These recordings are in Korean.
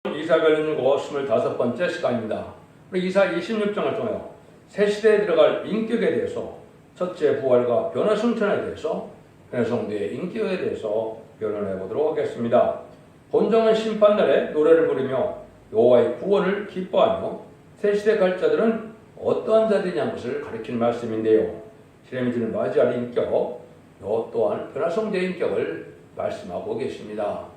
이사별연유고 25번째 시간입니다. 우리 이사 26장을 통하여 새 시대에 들어갈 인격에 대해서 첫째 부활과 변화 승천에 대해서 변화성도의 인격에 대해서 변론해 보도록 하겠습니다. 본정은 심판날에 노래를 부르며 여호와의 구원을 기뻐하며 새 시대 갈 자들은 어떠한 자들이냐는 것을 가리키는 말씀인데요. 시래미들을 맞이할 인격, 요 또한 변화성도의 인격을 말씀하고 계십니다.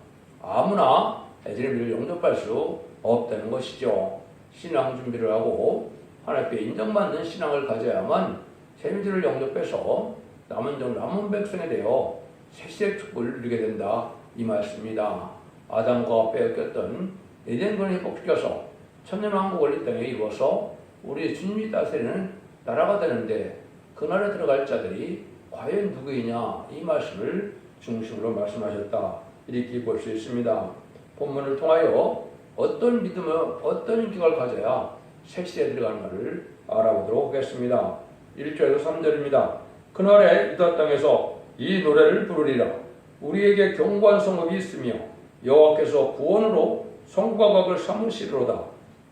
아무나 시래미를 영접할 수 없다는 것이죠. 신앙 준비를 하고 하나님께 인정받는 신앙을 가져야만 시래미들을 영접해서 남은 백성에 대하여 새시대 축복을 누리게 된다, 이 말씀입니다. 아담과 빼앗겼던 에덴권을 회복시켜서 천년왕국을 이 땅에 이루어서 우리 주님이 다스리는 나라가 되는데 그 나라에 들어갈 자들이 과연 누구이냐, 이 말씀을 중심으로 말씀하셨다, 이렇게 볼 수 있습니다. 본문을 통하여 어떤 믿음을, 어떤 인격을 가져야 새 시대에 들어가는가를 알아보도록 하겠습니다. 1절에서 3절입니다. 그날에 유다 땅에서 이 노래를 부르리라. 우리에게 견고한 성읍이 있으며 여호와께서 구원으로 성과 각을 삼으시리로다.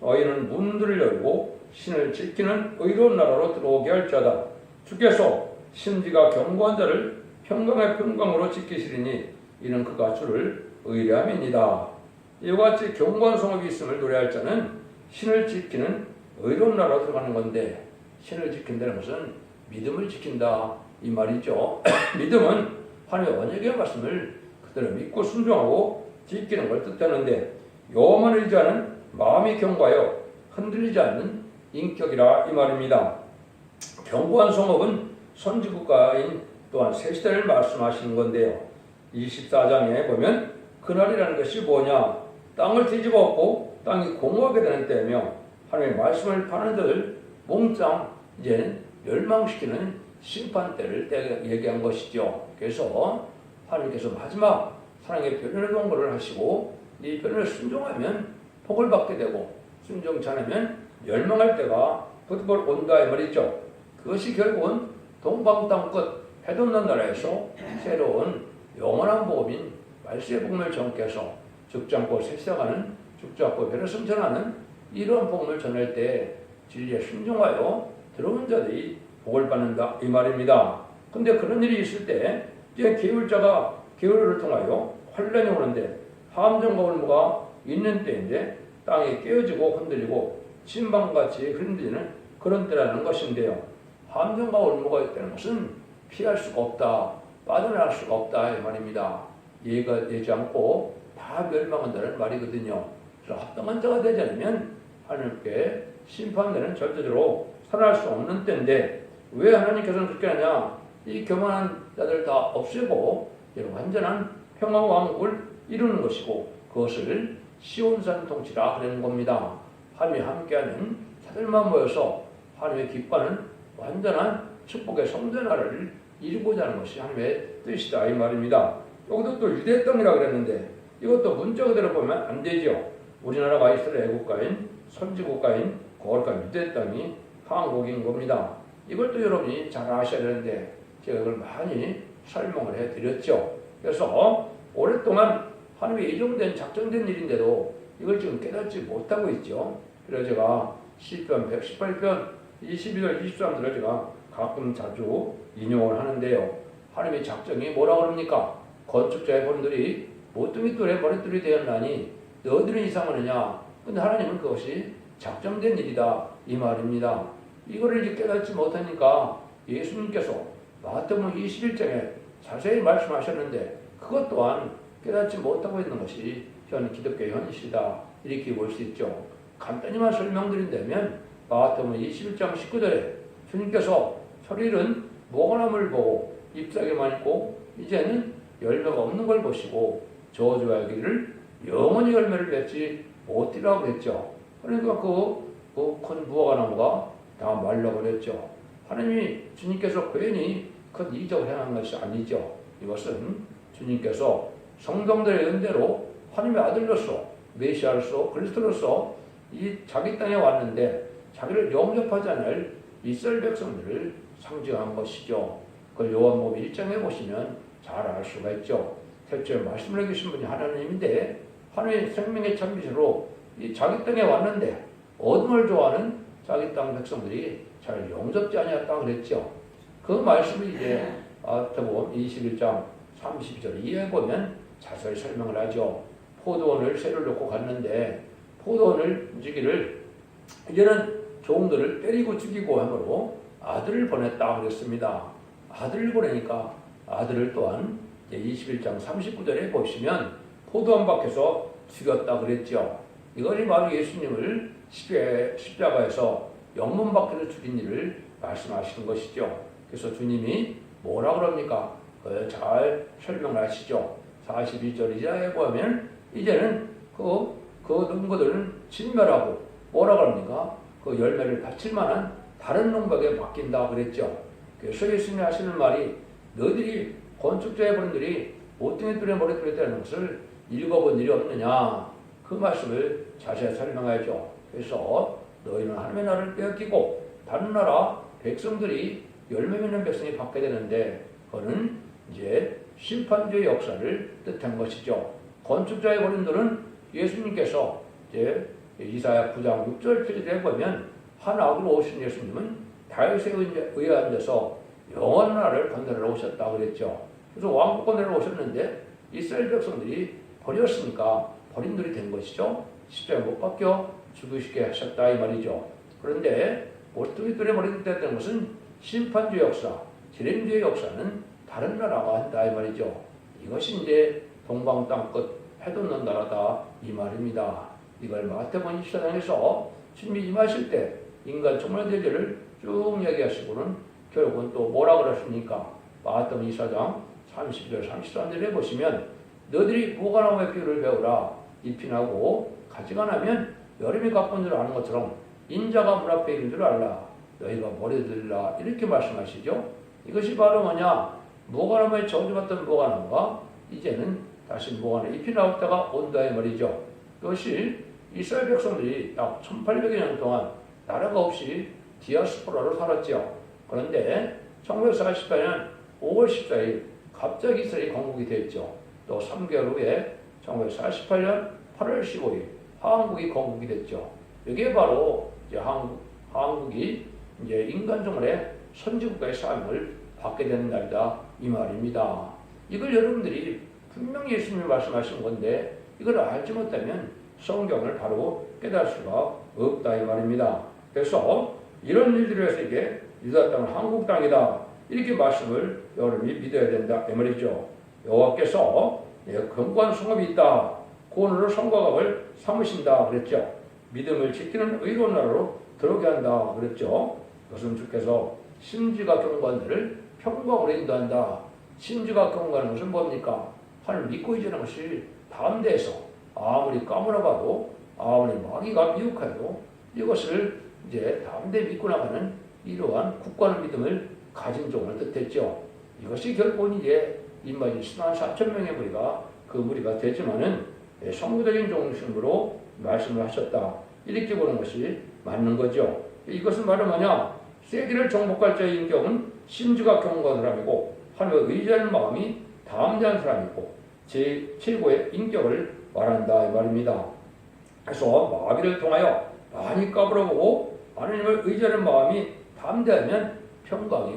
너희는 문들을 열고 신을 지키는 의로운 나라로 들어오게 할 자다. 주께서 심지가 견고한 자를 평강의 평강으로 지키시리니 이는 그가 주를 의뢰함이니이다. 이와 같이 견고한 성읍이 있음을 노래할 자는 신을 지키는 의로운 나라로 들어가는 건데, 신을 지킨다는 것은 믿음을 지킨다, 이 말이죠. 믿음은 하나님의 언약의 말씀을 그대로 믿고 순종하고 지키는 걸 뜻하는데, 여호와만 의지하는 마음이 견고하여 흔들리지 않는 인격이라, 이 말입니다. 견고한 성읍은 선지국가인 또한 새 시대를 말씀하시는 건데요. 24장에 보면 그날이라는 것이 뭐냐, 땅을 뒤집어 엎고 땅이 공허하게 되는 때며 하나님의 말씀을 파는 자들 몽땅 이제 멸망시키는 심판 때를 얘기한 것이죠. 그래서 하나님께서 마지막 사랑의 변론의 동거를 하시고 이 변론을 순종하면 복을 받게 되고 순종치 않으면 멸망할 때가 곧곧 온다, 이 말이죠. 그것이 결국은 동방 땅 끝 해도 없는 나라에서 새로운 영원한 복음인 말세의 복음을 전케해서 죽지 않고 새 시작하는, 죽지 않고 변화 승천하는 이러한 복음을 전할 때 진리에 순종하여 들어온 자들이 복을 받는다, 이 말입니다. 근데 그런 일이 있을 때 이제 계율자가 계율을 통하여 환란이 오는데 함정과 울무가 있는 때인데 땅이 깨어지고 흔들리고 침방같이 흔들리는 그런 때라는 것인데요. 함정과 울무가 있다는 것은 피할 수가 없다, 빠져나갈 수가 없다, 이 말입니다. 예가 되지 않고 다 멸망한다는 말이거든요. 그래서 합당한 자가 되지 않으면 하나님께 심판되는 절대적으로 살아날 수 없는 때인데, 왜 하나님께서는 그렇게 하냐, 이 교만한 자들 다 없애고 완전한 평화 왕국을 이루는 것이고 그것을 시온산 통치라 그러는 겁니다. 하나님이 함께하는 자들만 모여서 하나님의 기뻐하는 완전한 축복의 성전화를 이루고자 하는 것이 하나님의 뜻이다, 이 말입니다. 여기도 또 유대 땅이라 그랬는데 이것도 문자 그대로 보면 안 되죠. 우리나라가 이스라엘 애국가인 선지국가인 거룩한 유대 땅이 한국인 겁니다. 이걸 또 여러분이 잘 아셔야 되는데 제가 그걸 많이 설명을 해드렸죠. 그래서 오랫동안 하나님의 예정된 작정된 일인데도 이걸 지금 깨닫지 못하고 있죠. 그래서 제가 시편 118편 22절 23절을 제가 가끔 자주 인용을 하는데요. 하나님의 작정이 뭐라고 그럽니까? 건축자의 본들이 모퉁이 돌에 머릿돌이 되었나니 너희들은 이상하느냐. 근데 하나님은 그것이 작정된 일이다, 이 말입니다. 이거를 이제 깨닫지 못하니까 예수님께서 마태복음 21장에 자세히 말씀하셨는데 그것 또한 깨닫지 못하고 있는 것이 현 기독교의 현실이다, 이렇게 볼 수 있죠. 간단히만 설명드린다면 마태복음 21장 19절에 주님께서 서리는 모가나무를 보고 잎사귀만 있고 이제는 열매가 없는 걸 보시고 저주하기를 영원히 열매를 맺지 못이라고 했죠. 그러니까 그 큰 무화과나무가 다 말라버렸죠. 하나님이 주님께서 괜히 큰 이적을 행한 것이 아니죠. 이것은 주님께서 성경들의 은혜로 하나님의 아들로서 메시아로서 그리스도로서 이 자기 땅에 왔는데 자기를 영접하지 않을 이스라엘 백성들을 상징한 것이죠. 그걸 요한복음 1장에 보시면 잘 알 수가 있죠. 대체 말씀을 해주신 분이 하나님인데 하나님의 생명의 참빛으로 이 자기 땅에 왔는데 어둠을 좋아하는 자기 땅 백성들이 잘 용접지 아니었다 그랬죠. 그 말씀을 이제 마태복음 21장 32절 이해해 보면 자세히 설명을 하죠. 포도원을 새를 놓고 갔는데 포도원을 움직이를 이제는 종들을 때리고 죽이고 하므로 아들을 보냈다 그랬습니다. 아들을 보내니까 아들을 또한 21장 39절에 보시면 포도원 밖에서 죽였다 그랬죠. 이것이 바로 예수님을 십자가에서 영문 밖에서 죽인 일을 말씀하시는 것이죠. 그래서 주님이 뭐라 그럽니까? 잘 설명하시죠. 42절 이하에 보면 이제는 그 농부들은 진멸하고 뭐라 그럽니까? 그 열매를 바칠 만한 다른 농부에게 맡긴다 그랬죠. 그래서 예수님이 하시는 말이 너희들이 건축자의 본인들이 모퉁이 뚫에 머리 뚫었다는 것을 읽어본 일이 없느냐? 그 말씀을 자세히 설명하죠. 그래서 너희는 하나님의 나라를 빼앗기고 다른 나라 백성들이 열매 맺는 백성이 받게 되는데 그거는 이제 심판주의 역사를 뜻한 것이죠. 건축자의 본인들은 예수님께서 이제 이사야 9장 6절 표지에 보면 한 악으로 오신 예수님은 다윗에 의한 데서 영원한 나라를 건설하러 오셨다고 그랬죠. 그래서 왕국 건설하러 오셨는데 이스라엘 백성들이 버렸으니까 버림들이 된 것이죠. 십자가에 못 박혀 죽으시게 하셨다 이 말이죠. 그런데 모퉁이 뚫에 머리 뚫었다는 것은 심판주의 역사, 재림주의 역사는 다른 나라가 한다 이 말이죠. 이것이 이제 동방 땅끝 해돋는 나라다 이 말입니다. 이걸 마태복음 24장에서 주님이 임하실 때 인간 총괄대제를 쭉 얘기하시고는 결국은 또 뭐라 그러십니까? 마태복음 24장 30절 33절에 보시면 너희들이 무화과나무의 비유를 배우라. 잎이 나고 가지가 나면 여름이 가쁜 줄 아는 것처럼 인자가 문 앞에 있는 줄 알라. 너희가 머리들라. 이렇게 말씀하시죠. 이것이 바로 뭐냐? 무화과나무에 저주받던 무화과나무가 이제는 다시 무화과나무 잎이 나왔다가 온다의 말이죠. 그것이 이스라엘 백성들이 약 1800여 년 동안 나라가 없이 디아스포라로 살았죠. 그런데 1948년 5월 14일 갑자기 이스라엘이 건국이 됐죠. 또 3개월 후에 1948년 8월 15일 한국이 건국이 됐죠. 이게 바로 이제 한국이 이제 인간종말의 선진국가의 사명을 받게 되는 날이다 이 말입니다. 이걸 여러분들이 분명히 예수님이 말씀하신 건데 이걸 알지 못하면 성경을 바로 깨달을 수가 없다 이 말입니다. 그래서 이런 일들을 해서 이게 유다 땅은 한국 땅이다 이렇게 말씀을 여러분이 믿어야 된다 이 말이죠. 여호와께서 견고한 성읍이 있다. 고온으로 성과각을 삼으신다 그랬죠. 믿음을 지키는 의로운 나라로 들어오게 한다 그랬죠. 그것은 주께서 심지가 견고한 자를 평강으로 인도한다. 심지가 견고한 것은 뭡니까? 하나님 믿고 있는 것이 담대해서 아무리 까무러봐도 아무리 마귀가 미혹해도 이것을 이제 담대 믿고 나가는 이러한 굳건한 믿음을 가진 종을 뜻했죠. 이것이 결국은 이제 인마지 10만 4천 명의 무리가 그 무리가 되지만은 성부적인 중심으로 말씀을 하셨다. 이렇게 보는 것이 맞는 거죠. 이것은 바로 뭐냐? 세기를 정복할 자의 인격은 심지가 견고한 사람이고 하나님을 의지하는 마음이 담대한 사람이고 최고의 인격을 말한다 이 말입니다. 그래서 마귀를 통하여 많이 까불어보고 하나님을 의지하는 마음이 담대하면 평강이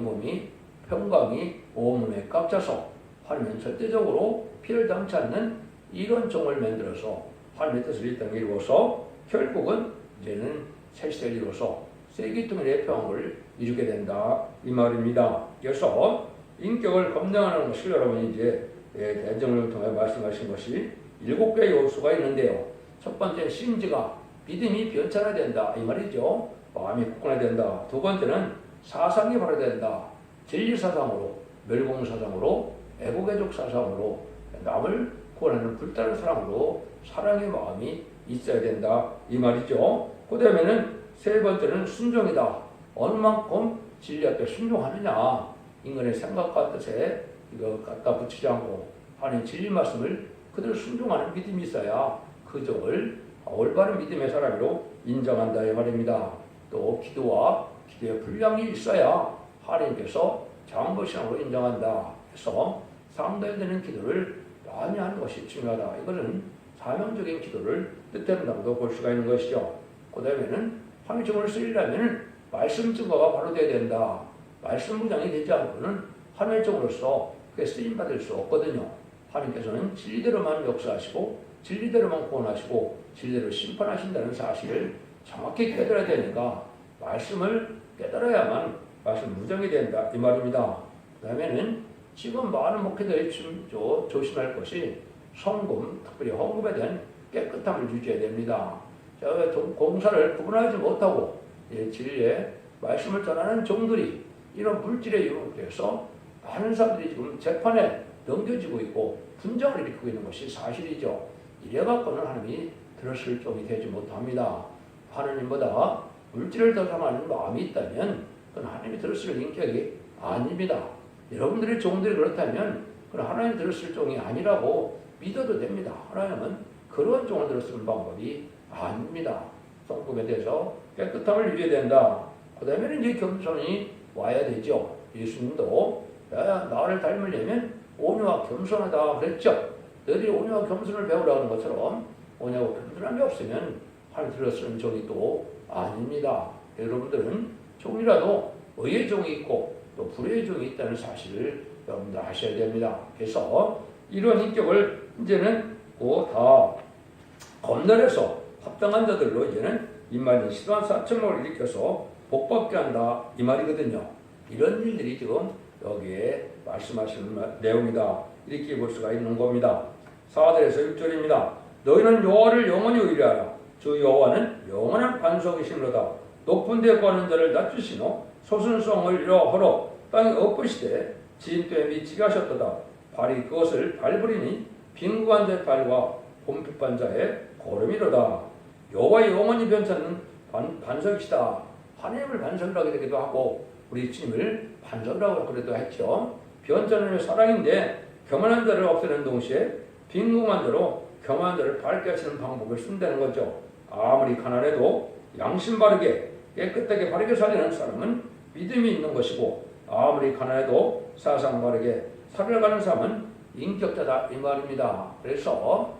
온몸에 깍져서 하나님은 절대적으로 피를 당치 않는 이런 종을 만들어서 하나님의 뜻을 이 땅에 이루어서 결국은 이제는 새 시대를 이루어서 세계통일의 평화를 이루게 된다 이 말입니다. 그래서 인격을 검증하는 것을 여러분이 이제 대정을 통해 말씀하신 것이 7개의 요소가 있는데요. 첫 번째 심지가 믿음이 변천해야 된다 이 말이죠. 마음이 굳건해야 된다. 두 번째는 사상이 바라야 된다. 진리사상으로 멸공사상으로 애국애족 사상으로 남을 구원하는 불타는 사람으로 사랑의 마음이 있어야 된다 이 말이죠. 그 다음에는 세 번째는 순종이다. 어느 만큼 진리 앞에 순종하느냐. 인간의 생각과 뜻에 이거 갖다 붙이지 않고 하나님의 진리 말씀을 그대로 순종하는 믿음이 있어야 그 종을 올바른 믿음의 사람으로 인정한다 이 말입니다. 또 기도와 기도의 분량이 있어야 하나님께서 장보신앙으로 인정한다. 그래서 상달되는 기도를 많이 하는 것이 중요하다. 이거는 사명적인 기도를 뜻한다고도 볼 수가 있는 것이죠. 그 다음에는 하나님의 종을 쓰려면 말씀 증거가 바로 돼야 된다. 말씀 무장이 되지 않고는 하나님의 종으로서 그게 쓰임받을 수 없거든요. 하나님께서는 진리대로만 역사하시고 진리대로만 구원하시고 진리대로 심판하신다는 사실을 정확히 깨달아야 되니까 말씀을 깨달아야만 말씀 무장이 된다 이 말입니다. 그 다음에는 지금 많은 목회자들이 조심할 것이 성금, 특별히 헌금에 대한 깨끗함을 유지해야 됩니다. 공사를 구분하지 못하고 진리의 말씀을 전하는 종들이 이런 물질에 유혹돼서 많은 사람들이 지금 재판에 넘겨지고 있고 분쟁을 일으키고 있는 것이 사실이죠. 이래갖고는 하나님이 들었을 종이 되지 못합니다. 하나님보다 물질을 더 사랑하는 마음이 있다면 그건 하나님이 들었을 인격이 아닙니다. 여러분들의 종들이 그렇다면 그건 하나님 들었을 종이 아니라고 믿어도 됩니다. 하나님은 그런 종을 들었을 방법이 아닙니다. 성품에 대해서 깨끗함을 유지해야 된다. 그 다음에는 이제 겸손이 와야 되죠. 예수님도 나를 닮으려면 온유와 겸손하다 그랬죠. 너희들이 온유와 겸손을 배우라고 하는 것처럼 온유와 겸손함이 없으면 하나님 들었을 종이 또 아닙니다. 여러분들은 종이라도 의의 종이 있고 또 불의의 종이 있다는 사실을 여러분들 아셔야 됩니다. 그래서 이런 인격을 이제는 다 건널해서 합당한 자들로 이제는 인만이 시도한 사천목을 일으켜서 복받게 한다 이 말이거든요. 이런 일들이 지금 여기에 말씀하시는 내용이다 이렇게 볼 수가 있는 겁니다. 4절에서 6절입니다. 너희는 여호와를 영원히 의뢰하라. 주 여호와는 영원한 반석이시로다. 높은 데 거하는 자를 낮추시노 소순성을 이러허러 땅에 엎으시되 지인되에 미치게 하셨도다. 발이 그것을 밟으리니 빈구한 자의 발과 곰핍한 자의 걸음이로다. 여호와의 영원히 변찮는 반석이시다. 하나님을 반석이라고 하기도 하고 우리 주님을 반석이라고 그래도 했죠. 변찮음의 사랑인데 교만한 자를 없애는 동시에 빈궁한 자로 교만한 자를 밝게 하시는 방법을 쓴다는 거죠. 아무리 가난해도 양심 바르게 깨끗하게 바르게 살려는 사람은 믿음이 있는 것이고 아무리 가난해도 사상 바르게 살아가는 사람은 인격자다 이 말입니다. 그래서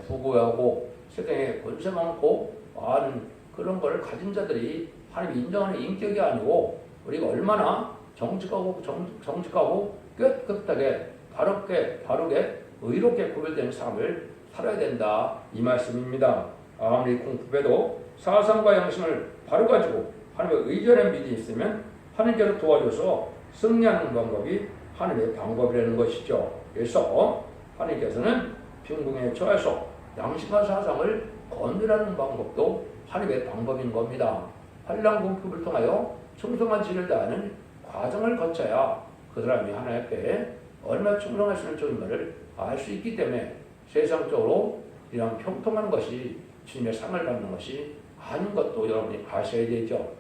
부귀하고 세상에 권세 많고 많은 그런 걸 가진 자들이 하나님이 인정하는 인격이 아니고 우리가 얼마나 정직하고 깨끗하게 바르게 의롭게 구별된 삶을 살아야 된다 이 말씀입니다. 아무리 궁핍해도 사상과 양심을 바로 가지고 하나님의 의전의 믿음이 있으면 하나님께서 도와줘서 승리하는 방법이 하나님의 방법이라는 것이죠. 그래서 하나님께서는 빈궁에 처해서 양심과 사상을 건드리는 방법도 하나님의 방법인 겁니다. 환난 궁핍을 통하여 충성한 진을 다하는 과정을 거쳐야 그 사람이 하나님 앞에 얼마나 충성하시는 종인가를 알 수 있기 때문에 세상적으로 이런 평통한 것이 주님의 상을 받는 것이 아닌 것도 여러분이 아셔야 되죠.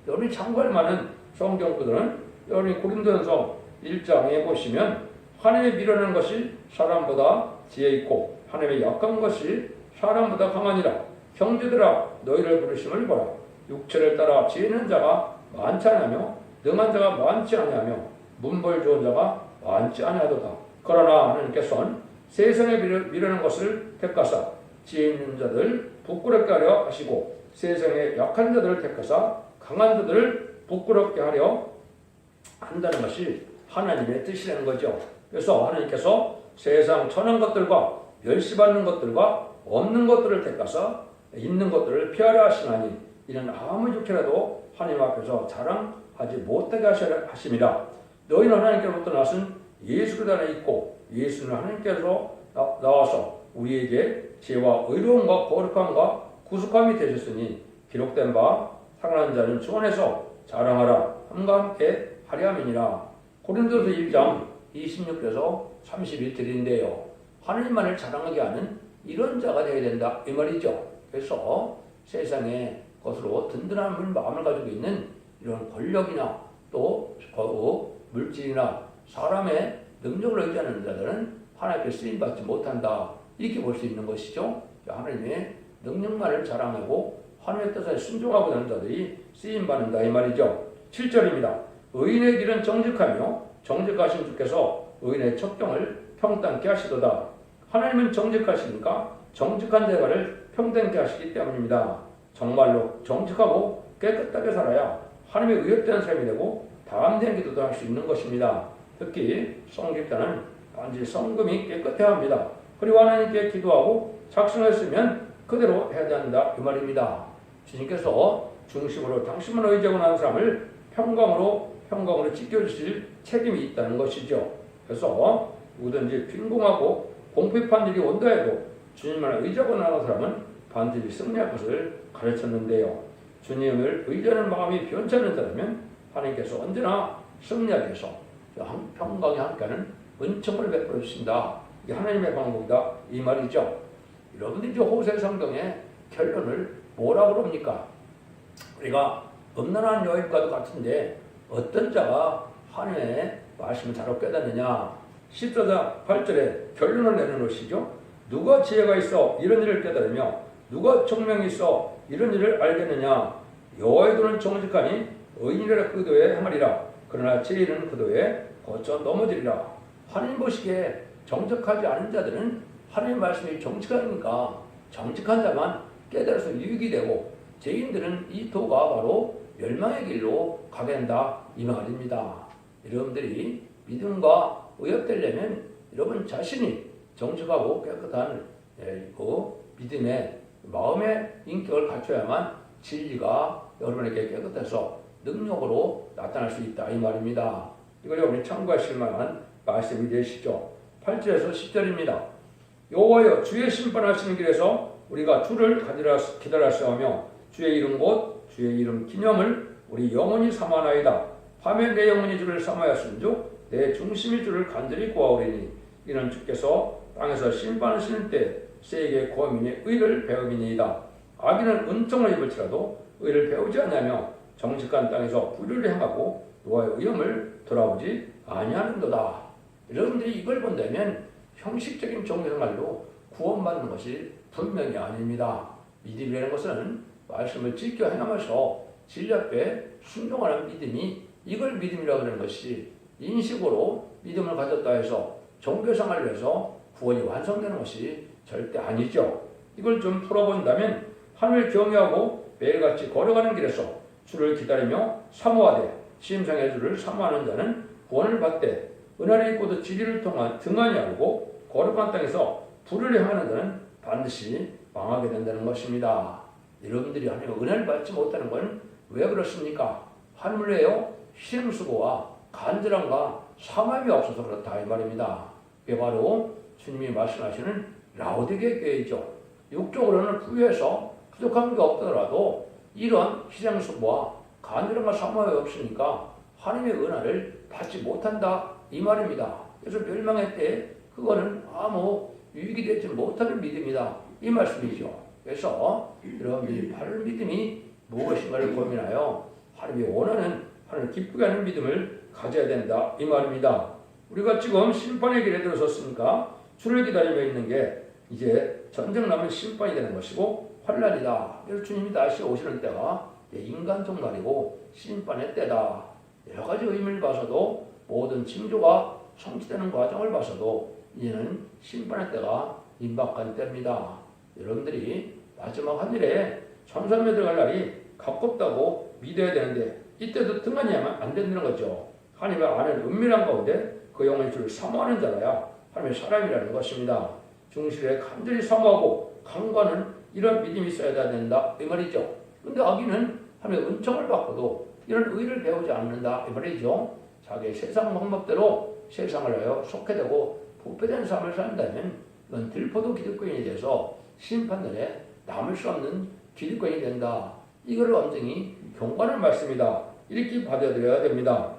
여러분이 참고할 만한 성경구들은 여러분이 고린도전서 1장에 보시면 하나님의 미련한 것이 사람보다 지혜 있고 하나님의 약한 것이 사람보다 강하니라. 형제들아 너희를 부르심을 보라. 육체를 따라 지혜 있는 자가 많지 않으며 능한 자가 많지 않으며 문벌 좋은 자가 많지 않아도다. 그러나 하나님께서는 세상에 미련한 것을 택하사 지혜 있는 자들 부끄럽게 하려 하시고 세상에 약한 자들을 택하사 강한 자들을 부끄럽게 하려 한다는 것이 하나님의 뜻이라는 거죠. 그래서 하나님께서 세상 천한 것들과 멸시받는 것들과 없는 것들을 택하사 있는 것들을 피하려 하시나니 이는 아무 육체라도 하나님 앞에서 자랑하지 못하게 하심이라. 너희는 하나님께로부터 나신 예수 그리스도 안에 있고 예수는 하나님께서 나와서 우리에게 지혜와 의로움과 거룩함과 구속함이 되셨으니 기록된 바 상한 자는 주원에서 자랑하라 함과 함께 하려 함이니라. 고린도서 1장 26절에서 31절인데요. 하나님만을 자랑하게 하는 이런 자가 되어야 된다 이 말이죠. 그래서 세상에 것으로 든든한 마음을 가지고 있는 이런 권력이나 또 물질이나 사람의 능력을 의지하는 자들은 하나님께 쓰임받지 못한다 이렇게 볼 수 있는 것이죠. 하나님의 능력만을 자랑하고 하나님의 뜻에 순종하고 하는 자들이 쓰임받는다 이 말이죠. 7절입니다. 의인의 길은 정직하며 정직하신 주께서 의인의 척경을 평탄케 하시도다. 하나님은 정직하시니까 정직한 대가를 평등케 하시기 때문입니다. 정말로 정직하고 깨끗하게 살아야 하나님의 의롭다는 삶이 되고 담대한 기도도 할 수 있는 것입니다. 특히 성직자는 단지 성금이 깨끗해야 합니다. 그리고 하나님께 기도하고 작성했으면 그대로 해야 된다 이 말입니다. 주님께서 중심으로 당신만 의지하고 나는 사람을 평강으로 지켜주실 책임이 있다는 것이죠. 그래서 누구든지 빈공하고 공핍한 일이 온다 해도 주님만 의지하고 나가는 사람은 반드시 승리할 것을 가르쳤는데요. 주님을 의지하는 마음이 변치 않는 자라면 하나님께서 언제나 승리하게 해서 평강에 함께하는 은총을 베풀어 주신다. 이게 하나님의 방법이다 이 말이죠. 여러분들이 이제 호세 성경의 결론을 뭐라고 그럽니까? 우리가 음란한 여인과도 같은데 어떤 자가 하나님의 말씀을 잘 깨닫느냐. 14장 8절에 결론을 내려놓으시죠. 누가 지혜가 있어 이런 일을 깨달으며 누가 총명이 있어 이런 일을 알겠느냐. 여호와의 도는 정직하니 의인이라 그 도에 행하리라. 그러나 죄인은 그 도에 거쳐 넘어지리라. 하나님 보시기에 정직하지 않은 자들은 하나님 말씀이 정직하니까 정직한 자만 깨달아서 유익이 되고 죄인들은 이 도가 바로 멸망의 길로 가게 된다 이 말입니다. 여러분들이 믿음과 의협되려면 여러분 자신이 정직하고 깨끗한 그 믿음의 마음의 인격을 갖춰야만 진리가 여러분에게 깨끗해서 능력으로 나타날 수 있다 이 말입니다. 이걸 여러분이 참고하실 만한 말씀이 되시죠. 8절에서 10절입니다. 여호와여 주의 심판하시는 길에서 우리가 주를 기다렸사오며 주의 이름 곧 주의 이름 기념을 우리 영원히 삼아나이다. 밤에 내 영혼이 주를 삼아였은즉 내 중심이 주를 간절히 구하오리니 이는 주께서 땅에서 심판하시는 때 세계 고민의 의를 배움이니이다. 악인은 은총을 입을지라도 의를 배우지 않냐며 정직한 땅에서 불의를 행하고 노아의 의험을 돌아오지 아니하는도다. 여러분들이 이걸 본다면 형식적인 종교생활로 구원받는 것이 분명히 아닙니다. 믿음이라는 것은 말씀을 지켜 행하면서 진리 앞에 순종하는 믿음이 이걸 믿음이라고 하는 것이 인식으로 믿음을 가졌다 해서 종교생활을 해서 구원이 완성되는 것이 절대 아니죠. 이걸 좀 풀어본다면 하늘을 경외하고 매일같이 걸어가는 길에서 주를 기다리며 사모하되 심상의 주를 사모하는 자는 구원을 받되 은하를 입고도 진리를 통한 등한히 알고 거룩한 땅에서 불을 행하는 자는 반드시 망하게 된다는 것입니다. 여러분들이 하나님의 은혜를 받지 못하는 건 왜 그렇습니까? 하늘에요 희생수고와 간절함과 사모함이 없어서 그렇다 이 말입니다. 이게 바로 주님이 말씀하시는 라오디게 교회이죠. 육적으로는 부유해서 부족한 게 없더라도 이런 희생수고와 간절함과 사모함이 없으니까 하나님의 은혜를 받지 못한다 이 말입니다. 그래서 멸망의 때 그거는 아무 유익이 되지 못하는 믿음이다 이 말씀이죠. 그래서 여러분들이 바른 믿음이 무엇인가를 고민하여 하나님이 원하는 하나님 기쁘게 하는 믿음을 가져야 된다 이 말입니다. 우리가 지금 심판의 길에 들어섰으니까 주를 기다리며 있는 게 이제 전쟁 남은 심판이 되는 것이고 환란이다. 그래서 주님이 다시 오시는 때가 인간적 날이고 심판의 때다. 여러 가지 의미를 봐서도 모든 징조가 성취되는 과정을 봐서도 이제는 심판의 때가 임박한 때입니다. 여러분들이 마지막 하늘에 천사에 들어갈 날이 가깝다고 믿어야 되는데 이때도 등한히 하면 안 된다는 거죠. 하나님의 아는 은밀한 가운데 그 영혼의 주를 사모하는 자라야 하나님의 사람이라는 것입니다. 중실에 간절히 사모하고 강구하는 이런 믿음이 있어야 된다 이 말이죠. 그런데 악인은 하나님의 은총을 받고도 이런 의를 배우지 않는다 이 말이죠. 자기의 세상 방법대로 세상을 하여 속해되고 부패된 삶을 산다면 이건 들포도 기득권이 돼서 심판날에 남을 수 없는 기득권이 된다. 이거를 완전히 경고하는 말씀이다. 이렇게 받아들여야 됩니다.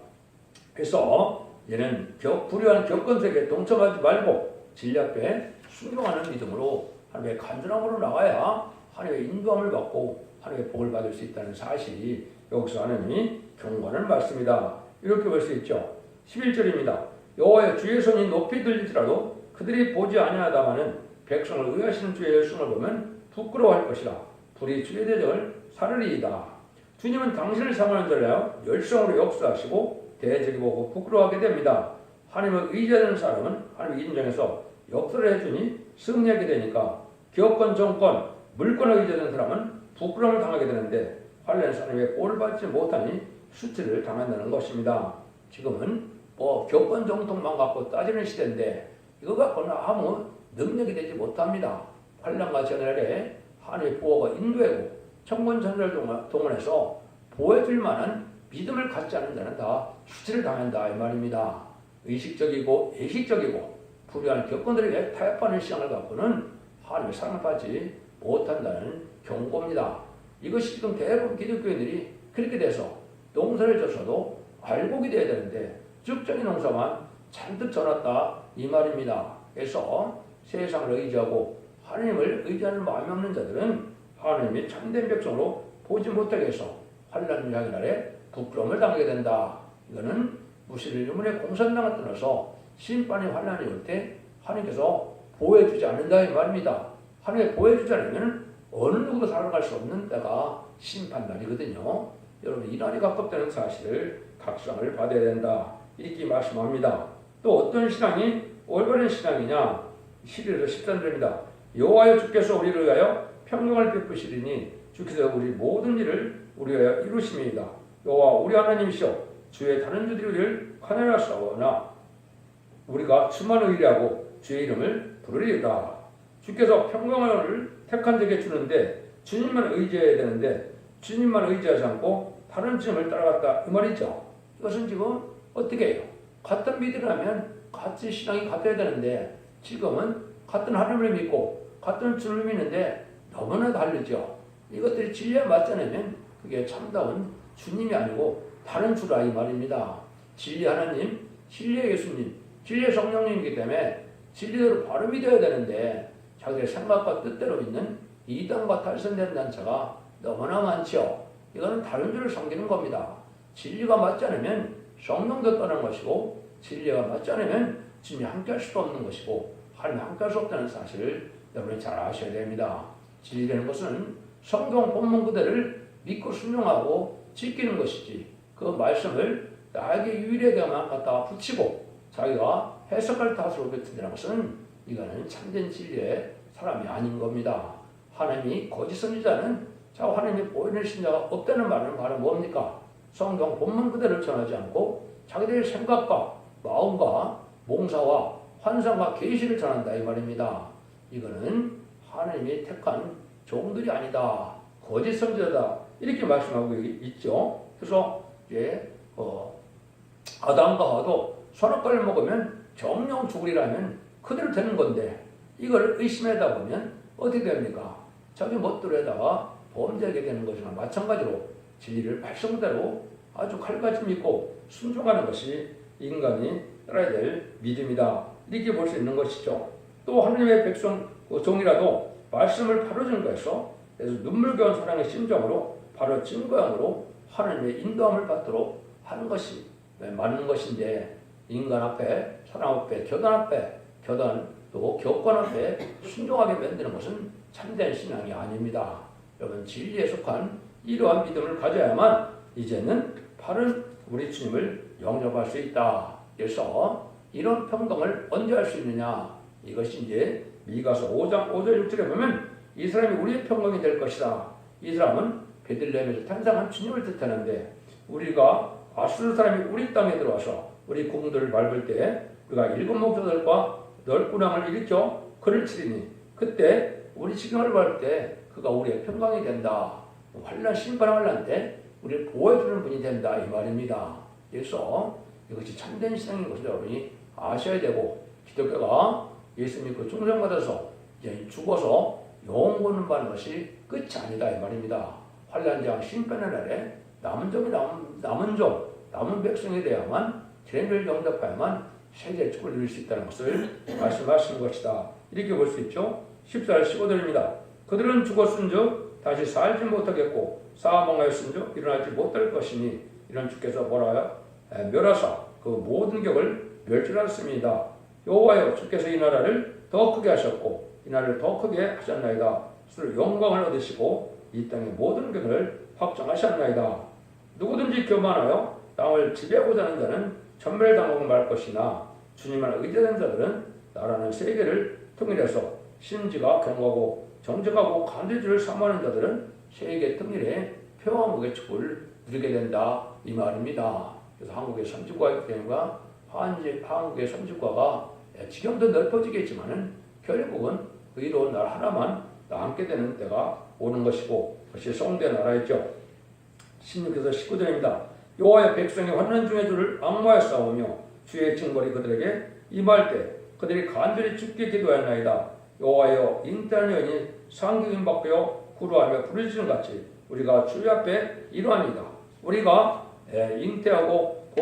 그래서 얘는 불의한 격건색에 동참하지 말고 진리 앞에 순종하는 믿음으로 하나님의 간절함으로 나가야 하나님의 인도함을 받고 하나님의 복을 받을 수 있다는 사실이 여기서 하나님이 경고하는 말씀이다. 이렇게 볼 수 있죠. 11절입니다. 여호와의 주의 손이 높이 들리더라도 그들이 보지 아니하다마는 백성을 의하시는 주의 열심을 보면 부끄러워할 것이라. 불이 주의 대적을 사르리이다. 주님은 당신을 사모하는 자를 열성으로 역사하시고 대적이 보고 부끄러워하게 됩니다. 하나님을 의지하는 사람은 하나님의 인정에서 역사를 해주니 승리하게 되니까 기업권, 정권, 물권에 의존된 사람은 부끄러움을 당하게 되는데 관련 사람에게 꼴을 받지 못하니 수치를 당한다는 것입니다. 지금은 기업권 정통만 갖고 따지는 시대인데 이거 갖고는 아무 능력이 되지 못합니다. 환란과 전열에 하나님의 보호가 인도하고 천군 천사를 동원해서 보호해줄 만한 믿음을 갖지 않은 자는 다 수치를 당한다 이 말입니다. 의식적이고 예식적이고 불의한 격건들에게 타협하는 시장을 갖고는 하나님의 사랑을 받지 못한다는 경고입니다. 이것이 지금 대부분 기독교인들이 그렇게 돼서 농사를 져서도 알곡이 돼야 되는데 적정이 농사만 잔뜩 져놨다 이 말입니다. 그래서 세상을 의지하고 하나님을 의지하는 마음이 없는 자들은 하나님이 참된 백성으로 보지 못하게 해서 환난을 향한 날에 부끄러움을 당하게 된다. 이거는 무시를 유문의 공산당을 떠나서 심판의 환난이 올 때 하나님께서 보호해주지 않는다 이 말입니다. 하나님이 보호해주지 않으면 어느 누구도 살아갈 수 없는 때가 심판날이거든요. 여러분 이 날이 가깝다는 사실을 각성을 받아야 된다 이렇게 말씀합니다. 또 어떤 신앙이 올바른 신앙이냐 11에서 13절입니다. 여호와여 주께서 우리를 위하여 평강을 베푸시리니 주께서 우리 모든 일을 우리 위하여 이루심이니이다. 여호와 우리 하나님이시여 주의 다른 주들이 우리를 가난하사오나 우리가 수많은 의뢰하고 주의 이름을 부르리이다. 주께서 평강을 택한 자에게 주는데 주님만 의지해야 되는데 주님만 의지하지 않고 다른 주님을 따라갔다 이 말이죠. 이것은 지금 어떻게 해요? 같은 믿으라면 같이 신앙이 같아야 되는데 지금은 같은 하나님을 믿고 같은 주를 믿는데 너무나 다르죠. 이것들이 진리에 맞지 않으면 그게 참다운 주님이 아니고 다른 주라 이 말입니다. 진리 하나님, 진리의 예수님, 진리의 성령님이기 때문에 진리대로 바로 믿어야 되는데 자기의 생각과 뜻대로 믿는 이단과 탈선된 단체가 너무나 많죠. 이거는 다른 주를 섬기는 겁니다. 진리가 맞지 않으면 성령도 떠나는 것이고 진리가 맞지 않으면 주님이 함께할 수도 없는 것이고 하나님이 함께할 수 없다는 사실을 여러분이 잘 아셔야 됩니다. 진리라는 것은 성경 본문 그대를 믿고 순종하고 지키는 것이지 그 말씀을 나에게 유일하게만 갖다가 붙이고 자기가 해석할 탓으로 뱉는다는 것은 이거는 참된 진리의 사람이 아닌 겁니다. 하나님이 거짓 선지자는 하나님이 보이는 신자가 없다는 말은 바로 뭡니까? 성경 본문 그대로 전하지 않고 자기들의 생각과 마음과 몽사와 환상과 계시를 전한다 이 말입니다. 이거는 하나님이 택한 종들이 아니다. 거짓 선지자다. 이렇게 말씀하고 있죠. 그래서 이제 아담과 하와도 선악과를 먹으면 정령 죽으리라면 그대로 되는 건데 이걸 의심하다 보면 어떻게 됩니까? 자기 멋대로에다가 범죄하게 되는 것이나 마찬가지로 진리를 말씀대로 아주 칼같이 믿고 순종하는 것이 인간이 따라야 될 믿음이다. 이렇게 볼 수 있는 것이죠. 또 하나님의 백성 종이라도 말씀을 바로 증거해서 그래서 눈물겨운 사랑의 심정으로 바로 증거함으로 하나님의 인도함을 받도록 하는 것이 맞는 것인데 인간 앞에 사람 앞에 교단 또 교권 앞에 순종하게 만드는 것은 참된 신앙이 아닙니다. 여러분 진리에 속한 이러한 믿음을 가져야만 이제는 바른 우리 주님을 영접할 수 있다. 그래서 이런 평강을 언제 할 수 있느냐? 이것이 이제 미가서 5장 5절 6절에 보면 이 사람이 우리의 평강이 될 것이다. 이 사람은 베들레헴에서 탄생한 주님을 뜻하는데 우리가 아수르 사람이 우리 땅에 들어와서 우리 궁들을 밟을 때 우리가 일곱 목자들과 널꾸랑을 일으켜 그를 치리니 그때 우리 지경을 밟을 때 그가 우리의 평강이 된다. 환난 심판을 할 때 우리를 보호해주는 분이 된다 이 말입니다. 그래서 이것이 참된 신앙인 것을 여러분이 아셔야 되고 기독교가 예수 믿고 충성받아서 이제 죽어서 영원 구원 받는 것이 끝이 아니다 이 말입니다. 환난장 심판의 날에 남은 백성이 되어야만 죄를 영접해야만 세계의 축을 누릴 수 있다는 것을 말씀하시는 것이다. 이렇게 볼 수 있죠. 14절 15절입니다. 그들은 죽었은즉 다시 살지 못하겠고 사망하였은즉 일어나지 못할 것이니 이런 주께서 뭐라요? 멸하사 그 모든 격을 멸절하였습니다. 여호와여 주께서 이 나라를 더 크게 하셨고 이 나라를 더 크게 하셨나이다. 스스로 영광을 얻으시고 이 땅의 모든 격을 확정하셨나이다. 누구든지 교만하여 땅을 지배하고자 하는 자는 천멸당하고 말 것이나 주님을 의지하는 자들은 나라는 세계를 통일해서 심지가 경고하고 정직하고 간대주를 삼하는 자들은 세계 특례의 평화국의 축복을 누리게 된다 이 말입니다. 그래서 한국의 선진국가의 경우가 한국의 선진국가가 지금도 넓어지겠지만은 결국은 의로운 나라 하나만 남게 되는 때가 오는 것이고 그것이 성대 나라였죠. 16에서 19절입니다. 여호와의 백성이 환난 중에 주를 악마에 싸우며 주의 징벌이 그들에게 임할 때 그들이 간절히 주께 기도하였나이다. 여호와여 잉태한 여인이 상기임 밖에요 구루하며 부르짖는 같이 우리가 주의 앞에 이러합니다. 우리가 잉태하고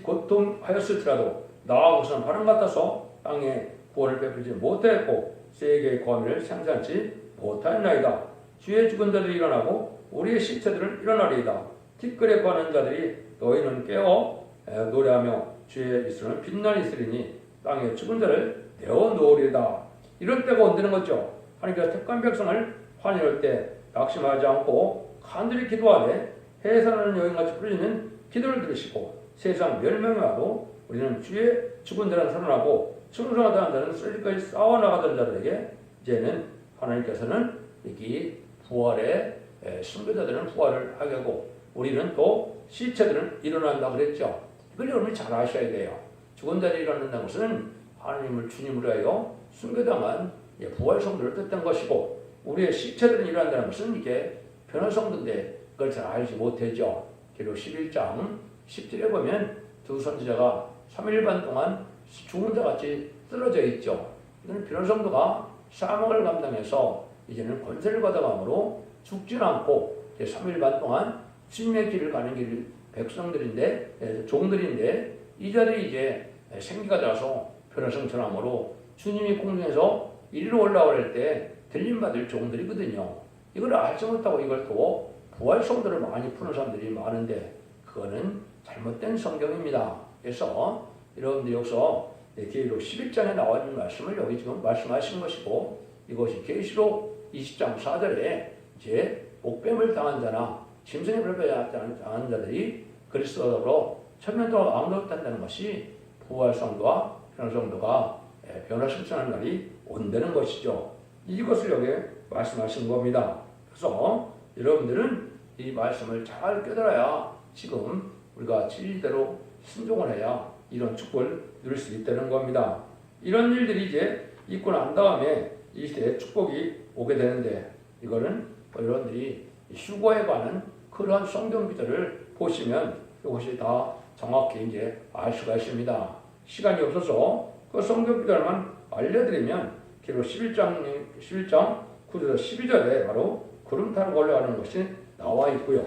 고통하였을지라도 나아가서는 바람 같아서 땅에 구원을 베풀지 못했고 세계의 거미를 생산치 못하였나이다. 주의 죽은 자들이 일어나고 우리의 시체들은 일어나리이다. 티끌에 관한 자들이 너희는 깨어 노래하며 주의 이스라엘은 빛나니 있으리니 땅에 죽은 자를 내어놓으리이다. 이럴 때가 온다는 거죠. 하나님께서 택한 백성을 환영할 때 낙심하지 않고 간절히 기도하되 해산하는 여인같이 부르짖는 기도를 들으시고 세상 멸망이 와도 우리는 주의 죽은 자는 살아나고 충성하다는 자는 쓰리까지 싸워나가던 자들에게 이제는 하나님께서는 여기 부활의 순교자들은 부활을 하게 하고 우리는 또 시체들은 일어난다 그랬죠. 이걸 여러분이 잘 아셔야 돼요. 죽은 자들이 일어난다는 것은 하나님을 주님으로 하여 순교당한 부활 성도를 뜻한 것이고 우리의 시체들은 일어난다는 것은 이게 변화 성도인데 그걸 잘 알지 못했죠. 기록 11장 10절에 보면 두 선지자가 3일 반 동안 죽은 자같이 쓰러져 있죠. 이는 변화 성도가 사망을 감당해서 이제는 권세를 받아감으로 죽진 않고 3일 반 동안 주님의 길을 가는 길 백성들인데 종들인데 이 자들이 이제 생기가 나서 변화성천함으로 주님이 공중에서 이리로 올라올 때 들림받을 종들이거든요. 이걸 알지 못하고 이걸 또 부활성도를 많이 푸는 사람들이 많은데 그거는 잘못된 성경입니다. 그래서 여러분들 여기서 계시록 11장에 나와 있는 말씀을 여기 지금 말씀하신 것이고 이것이 계시록 20장 4절에 이제 목뱀을 당한 자나 짐승의 벌을 당한 자들이 그리스도로 천년 동안 왕노릇한다는 것이 부활성도와 변화성도가 변화승천하는 날이 온다는 것이죠. 이것을 여기 말씀하신 겁니다. 그래서 여러분들은 이 말씀을 잘 깨달아야 지금 우리가 진리대로 순종을 해야 이런 축복을 누릴 수 있다는 겁니다. 이런 일들이 이제 있고 난 다음에 이 시대에 축복이 오게 되는데 이거는 여러분들이 휴거에 관한 그러한 성경 기절을 보시면 이것이 다 정확히 이제 알 수가 있습니다. 시간이 없어서 그 성경 기절만 알려드리면 기록 11장 9절에서 12절에 바로 구름 타고 올라가는 것이 나와 있고요.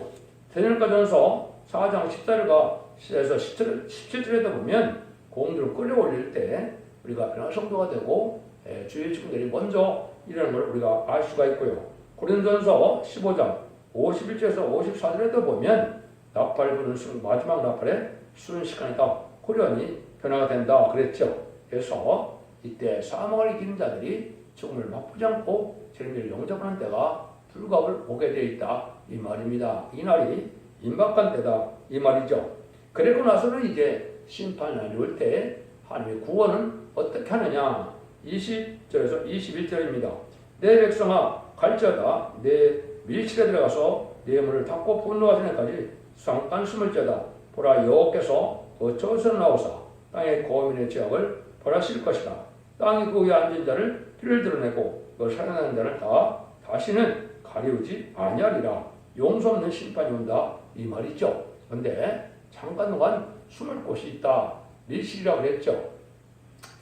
대전가전서 4장 14절과 17절에도 보면 공주를 끌어올릴 때 우리가 변화성도가 되고 주의 죽음들이 먼저 일어나는 걸 우리가 알 수가 있고요. 고린도전서 15장 51절에서 54절에도 보면 나팔 부는 마지막 나팔에 순식간이다. 고련히 변화가 된다 그랬죠. 그래서 이때 사망을 이기는 자들이 죽음을 맛보지 않고 재림을 영접하는 때가 불갑을 오게 되어 있다 이 말입니다. 이 날이 임박한 때다 이 말이죠. 그리고 나서는 이제 심판이 올 때 하나님의 구원은 어떻게 하느냐 20절에서 21절입니다. 내 백성아 갈지어다 내 밀실에 들어가서 내 문을 닫고 분노하시는 까지 수상간 숨을 째다. 보라 여호와께서 그 저에서 나오사 땅의 거민의 죄악을 벌하실 것이다. 땅이 그 위에 앉은 자를 피를 드러내고 그 살아나는 자를 다시는 가리우지 아니하리라. 용서 없는 심판이 온다 이 말이죠. 그런데 잠깐 동안 숨을 곳이 있다. 밀실이라고 그랬죠.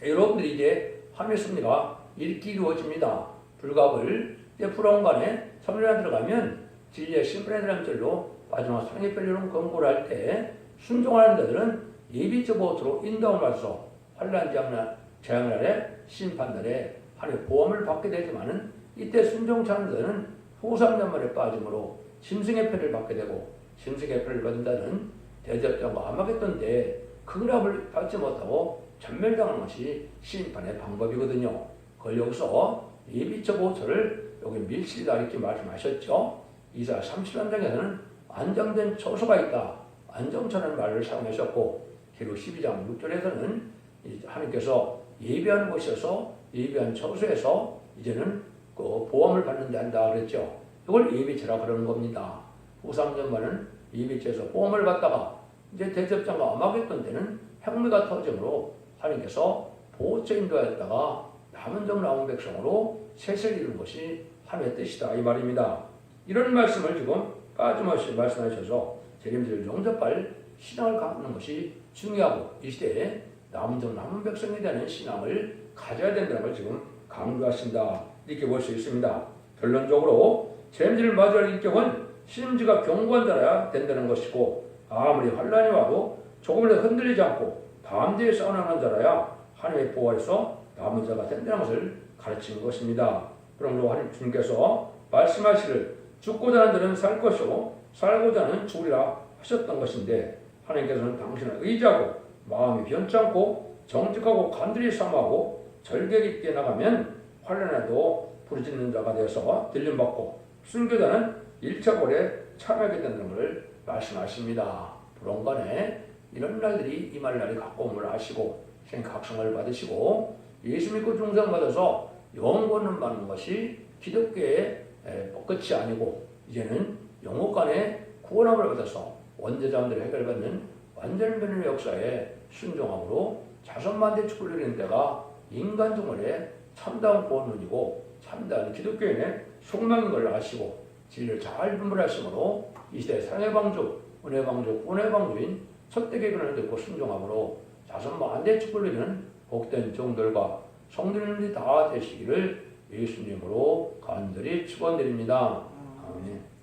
여러분들이 이제 하늘의 승리가 이렇게 이루어집니다. 불갑을 불원간에 3일에 들어가면 진리의 심판에 대한 절로 마지막 상의 펠리론 권고를 할 때 순종하는 자들은 예비적 보트로 인도함을 받아서 환란 재앙 날에 심판날에 하나님의 보험을 받게 되지만은 이때 순종치 않는 자는 후삼년말에 빠짐으로 짐승의 패를 받게 되고 짐승의 패를 받은 자는 대접장과 아마겟돈 때 극락을 받지 못하고 전멸당하는 것이 심판의 방법이거든요. 그걸 여기서 예비적 보트를 여기 밀실이다 이렇게 말씀하셨죠. 이사 30장에서는 안정된 처소가 있다. 안정처라는 말을 사용하셨고 기록 12장 6절에서는 하나님께서 예비하는 곳이어서 예비한 처소에서 이제는 그 보험을 받는 데 한다 그랬죠. 이걸 예비체라 그러는 겁니다. 후삼전반은 예비체에서 보험을 받다가 이제 대접장과 암하겠던 때는 핵무가 터짐으로 하나님께서 보호체 인도하였다가 남은 점 남은 백성으로 셋을 이룬 것이 하나님의 뜻이다 이 말입니다. 이런 말씀을 지금 빠짐없이 말씀하셔서 재림절 영접할 신앙을 갖는 것이 중요하고 이 시대에 남은 점 남은 백성에 대한 신앙을 가져야 된다는 걸 지금 강조하신다 이렇게 볼 수 있습니다. 결론적으로 재림절을 맞이할 인격은 신임지가 견고한 자라야 된다는 것이고 아무리 환란이 와도 조금이라도 흔들리지 않고 담대히 싸워나가는 자라야 하나님의 보호에서 남은 자가 된다는 것을 가르치는 것입니다. 그러므로 하나님 주님께서 말씀하시를 죽고자 하는 자는 살 것이고 살고자 하는 죽으리라 하셨던 것인데 하나님께서는 당신을 의지하고 마음이 변치 않고 정직하고 간절히 삼하고 절개 있게 나가면 환란에도 부르짖는 자가 되어서 들림받고 순교자는 1차 고레에 참여하게 된다는 것을 말씀하십니다. 불원간에 이런 날들이 임할 날이 가까움을 아시고 생각성을 받으시고 예수 믿고 중생받아서 영원을 받는 것이 기독교의 끝이 아니고 이제는 영혼간에 구원함을 받아서 원죄자들을 해결받는 완전 변론의 역사에 순종함으로 자선만대 축복을 누리는 때가 인간 정원의 참다운 구원론이고 참다운 기독교인의 속망인 걸 아시고 진리를 잘 분별하심으로 이 시대 사랑의 방주, 은혜의 방주, 구원의 방주인 첫대 개근을 듣고 순종함으로 자선만대 축복을 누리는 복된 종들과 성도님들이 다 되시기를 예수님으로 간절히 축원드립니다. 아멘.